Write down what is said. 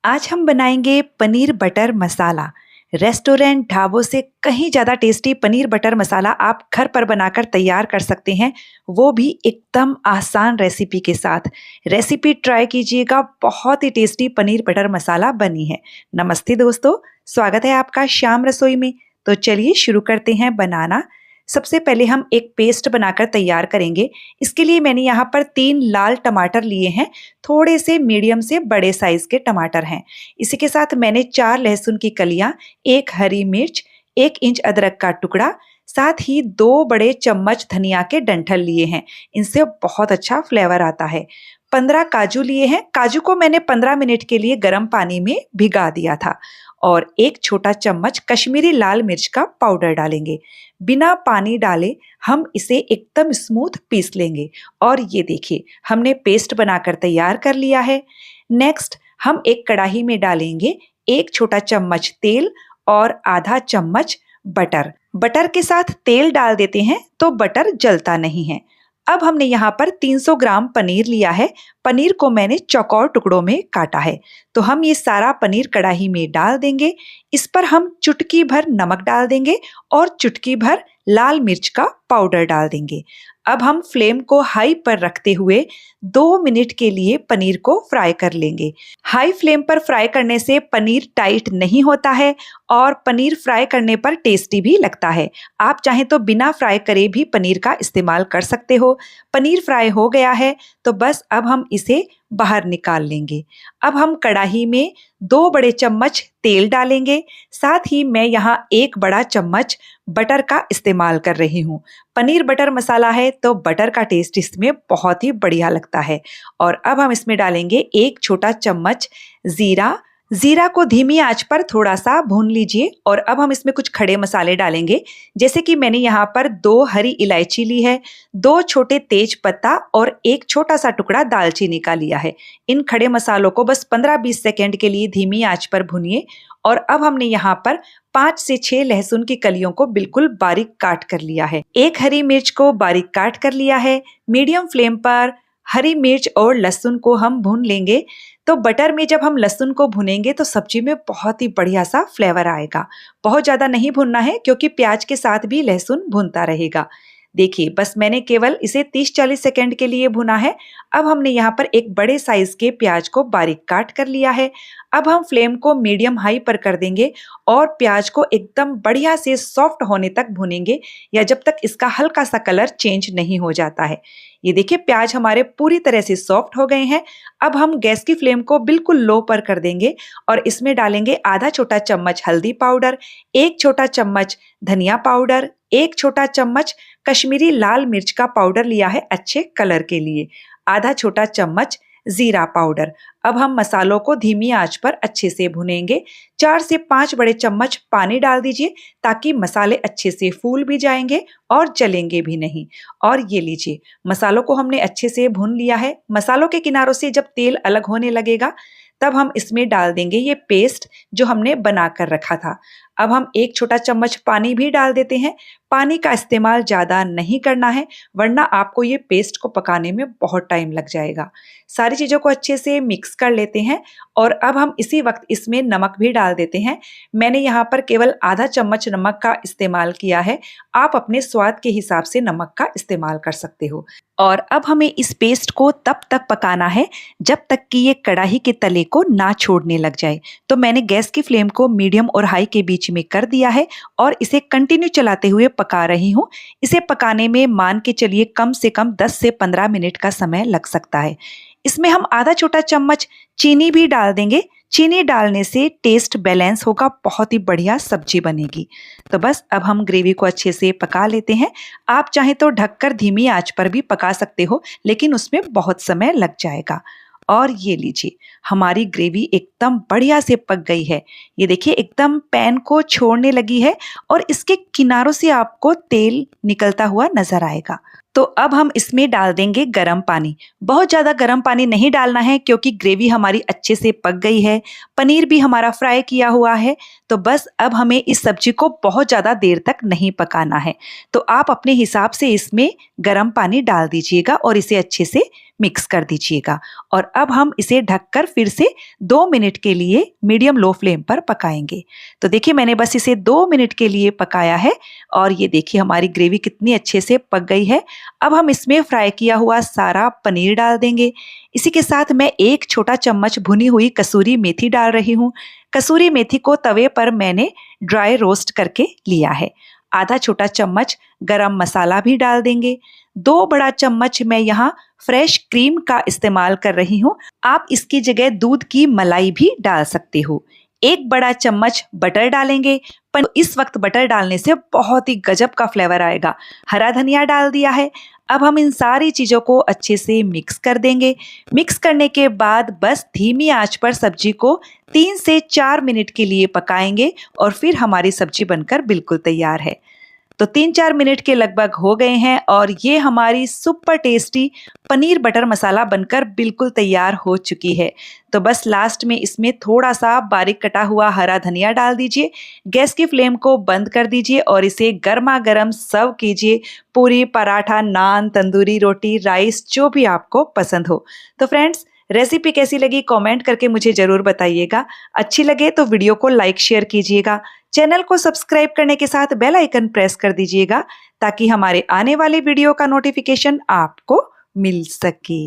आज हम बनाएंगे पनीर बटर मसाला। रेस्टोरेंट ढाबों से कहीं ज़्यादा टेस्टी पनीर बटर मसाला आप घर पर बनाकर तैयार कर सकते हैं, वो भी एकदम आसान रेसिपी के साथ। रेसिपी ट्राई कीजिएगा, बहुत ही टेस्टी पनीर बटर मसाला बनी है। नमस्ते दोस्तों, स्वागत है आपका श्याम रसोई में। तो चलिए शुरू करते हैं बनाना। सबसे पहले हम एक पेस्ट बनाकर तैयार करेंगे। इसके लिए मैंने यहाँ पर 3 लाल टमाटर लिए हैं, थोड़े से मीडियम से बड़े साइज के टमाटर हैं। इसी के साथ मैंने 4 लहसुन की कलियां, 1 हरी मिर्च, 1 इंच अदरक का टुकड़ा, साथ ही 2 बड़े चम्मच धनिया के डंठल लिए हैं। इनसे बहुत अच्छा फ्लेवर आता है। 15 काजू लिए हैं। काजू को मैंने 15 मिनट के लिए गर्म पानी में भिगा दिया था। और 1 छोटा चम्मच कश्मीरी लाल मिर्च का पाउडर डालेंगे। बिना पानी डाले हम इसे एकदम स्मूथ पीस लेंगे। और ये देखिए, हमने पेस्ट बनाकर तैयार कर लिया है। नेक्स्ट हम एक कढ़ाई में डालेंगे 1 छोटा चम्मच तेल और आधा चम्मच बटर। बटर के साथ तेल डाल देते हैं तो बटर जलता नहीं है। अब हमने यहाँ पर 300 ग्राम पनीर लिया है। पनीर को मैंने चौकोर टुकड़ों में काटा है। तो हम ये सारा पनीर कढ़ाई में डाल देंगे। इस पर हम चुटकी भर नमक डाल देंगे और चुटकी भर लाल मिर्च का पाउडर डाल देंगे। अब हम फ्लेम को हाई पर रखते हुए 2 मिनट के लिए पनीर को फ्राई कर लेंगे। हाई फ्लेम पर फ्राई करने से पनीर टाइट नहीं होता है और पनीर फ्राई करने पर टेस्टी भी लगता है। आप चाहें तो बिना फ्राई करे भी पनीर का इस्तेमाल कर सकते हो। पनीर फ्राई हो गया है तो बस अब हम इसे बाहर निकाल लेंगे। अब हम कढ़ाई में 2 बड़े चम्मच तेल डालेंगे। साथ ही मैं यहाँ 1 बड़ा चम्मच बटर का इस्तेमाल कर रही हूँ। पनीर बटर मसाला है तो बटर का टेस्ट इसमें बहुत ही बढ़िया लगता है। और अब हम इसमें डालेंगे 1 छोटा चम्मच जीरा। जीरा को धीमी आंच पर थोड़ा सा भून लीजिए। और अब हम इसमें कुछ खड़े मसाले डालेंगे, जैसे कि मैंने यहाँ पर 2 हरी इलायची ली है, 2 छोटे तेज पत्ता और 1 छोटा सा टुकड़ा दालचीनी का लिया है। इन खड़े मसालों को बस 15-20 सेकेंड के लिए धीमी आंच पर भूनिए। और अब हमने यहाँ पर 5 से 6 लहसुन की कलियों को बिल्कुल बारीक काट कर लिया है। 1 हरी मिर्च को बारीक काट कर लिया है। मीडियम फ्लेम पर हरी मिर्च और लहसुन को हम भून लेंगे। तो बटर में जब हम लहसुन को भुनेंगे तो सब्जी में बहुत ही बढ़िया सा फ्लेवर आएगा। बहुत ज़्यादा नहीं भुनना है क्योंकि प्याज के साथ भी लहसुन भुनता रहेगा। देखिए, बस मैंने केवल इसे 30-40 सेकेंड के लिए भुना है। अब हमने यहाँ पर एक बड़े साइज के प्याज को बारीक काट कर लिया है। अब हम फ्लेम को मीडियम हाई पर कर देंगे और प्याज को एकदम बढ़िया से सॉफ्ट होने तक भुनेंगे, या जब तक इसका हल्का सा कलर चेंज नहीं हो जाता है। ये देखिए, प्याज हमारे पूरी तरह से सॉफ्ट हो गए हैं। अब हम गैस की फ्लेम को बिल्कुल लो पर कर देंगे और इसमें डालेंगे आधा छोटा चम्मच हल्दी पाउडर, 1 छोटा चम्मच धनिया पाउडर, 1 छोटा चम्मच कश्मीरी लाल मिर्च का पाउडर लिया है अच्छे कलर के लिए, आधा छोटा चम्मच जीरा पाउडर। अब हम मसालों को धीमी आंच पर अच्छे से भुनेंगे। 4 से 5 बड़े चम्मच पानी डाल दीजिए ताकि मसाले अच्छे से फूल भी जाएंगे और जलेंगे भी नहीं। और ये लीजिए, मसालों को हमने अच्छे से भून लिया है। मसालों के किनारों से जब तेल अलग होने लगेगा तब हम इसमें डाल देंगे ये पेस्ट जो हमने बना कर रखा था। अब हम 1 छोटा चम्मच पानी भी डाल देते हैं। पानी का इस्तेमाल ज़्यादा नहीं करना है, वरना आपको ये पेस्ट को पकाने में बहुत टाइम लग जाएगा। सारी चीज़ों को अच्छे से मिक्स कर लेते हैं और अब हम इसी वक्त इसमें नमक भी डाल देते हैं। मैंने यहाँ पर केवल आधा चम्मच नमक का इस्तेमाल किया है। आप अपने स्वाद के हिसाब से नमक का इस्तेमाल कर सकते हो। और अब हमें इस पेस्ट को तब तक पकाना है जब तक कि ये कढ़ाई के तले को ना छोड़ने लग जाए। तो मैंने गैस की फ्लेम को मीडियम और हाई के बीच में कर दिया है और इसे कंटिन्यू चलाते हुए पका रही हूँ। इसे पकाने में मान के चलिए कम से कम 10 से 15 मिनट का समय लग सकता है। इसमें हम आधा छोटा चम्मच चीनी भी डाल देंगे। चीनी डालने से टेस्ट बैलेंस होगा, बहुत ही बढ़िया सब्जी बनेगी। तो बस अब हम ग्रेवी को अच्छे से पका लेते हैं। आप चाहें तो ढककर धीमी आंच पर भी पका सकते हो, लेकिन उसमें बहुत समय लग जाएगा। और ये लीजिए, हमारी ग्रेवी एकदम बढ़िया से पक गई है। ये देखिए, एकदम पैन को छोड़ने लगी है और इसके किनारों से आपको तेल निकलता हुआ नजर आएगा। तो अब हम इसमें डाल देंगे गरम पानी। बहुत ज़्यादा गरम पानी नहीं डालना है क्योंकि ग्रेवी हमारी अच्छे से पक गई है, पनीर भी हमारा फ्राई किया हुआ है। तो बस अब हमें इस सब्जी को बहुत ज़्यादा देर तक नहीं पकाना है। तो आप अपने हिसाब से इसमें गरम पानी डाल दीजिएगा और इसे अच्छे से मिक्स कर दीजिएगा। और अब हम इसे ढककर फिर से 2 मिनट के लिए मीडियम लो फ्लेम पर पकाएंगे। तो देखिए मैंने बस इसे 2 मिनट के लिए पकाया है और ये देखिए हमारी ग्रेवी कितनी अच्छे से पक गई है। अब हम इसमें फ्राई किया हुआ सारा पनीर डाल देंगे। इसी के साथ मैं 1 छोटा चम्मच भुनी हुई कसूरी मेथी डाल रही हूँ। कसूरी मेथी को तवे पर मैंने ड्राई रोस्ट करके लिया है। आधा छोटा चम्मच गरम मसाला भी डाल देंगे। 2 बड़ा चम्मच मैं यहाँ फ्रेश क्रीम का इस्तेमाल कर रही हूँ। आप इसकी जगह दूध की मलाई भी डाल सकते हो। 1 बड़ा चम्मच बटर डालेंगे, पर इस वक्त बटर डालने से बहुत ही गजब का फ्लेवर आएगा। हरा धनिया डाल दिया है। अब हम इन सारी चीज़ों को अच्छे से मिक्स कर देंगे। मिक्स करने के बाद बस धीमी आंच पर सब्जी को 3 से 4 मिनट के लिए पकाएंगे और फिर हमारी सब्जी बनकर बिल्कुल तैयार है। तो 3-4 मिनट के लगभग हो गए हैं और ये हमारी सुपर टेस्टी पनीर बटर मसाला बनकर बिल्कुल तैयार हो चुकी है। तो बस लास्ट में इसमें थोड़ा सा बारीक कटा हुआ हरा धनिया डाल दीजिए। गैस की फ्लेम को बंद कर दीजिए और इसे गर्मा गर्म सर्व कीजिए। पूरी, पराठा, नान, तंदूरी रोटी, राइस, जो भी आपको पसंद हो। तो फ्रेंड्स, रेसिपी कैसी लगी कमेंट करके मुझे ज़रूर बताइएगा। अच्छी लगे तो वीडियो को लाइक शेयर कीजिएगा। चैनल को सब्सक्राइब करने के साथ बेल आइकन प्रेस कर दीजिएगा ताकि हमारे आने वाले वीडियो का नोटिफिकेशन आपको मिल सके।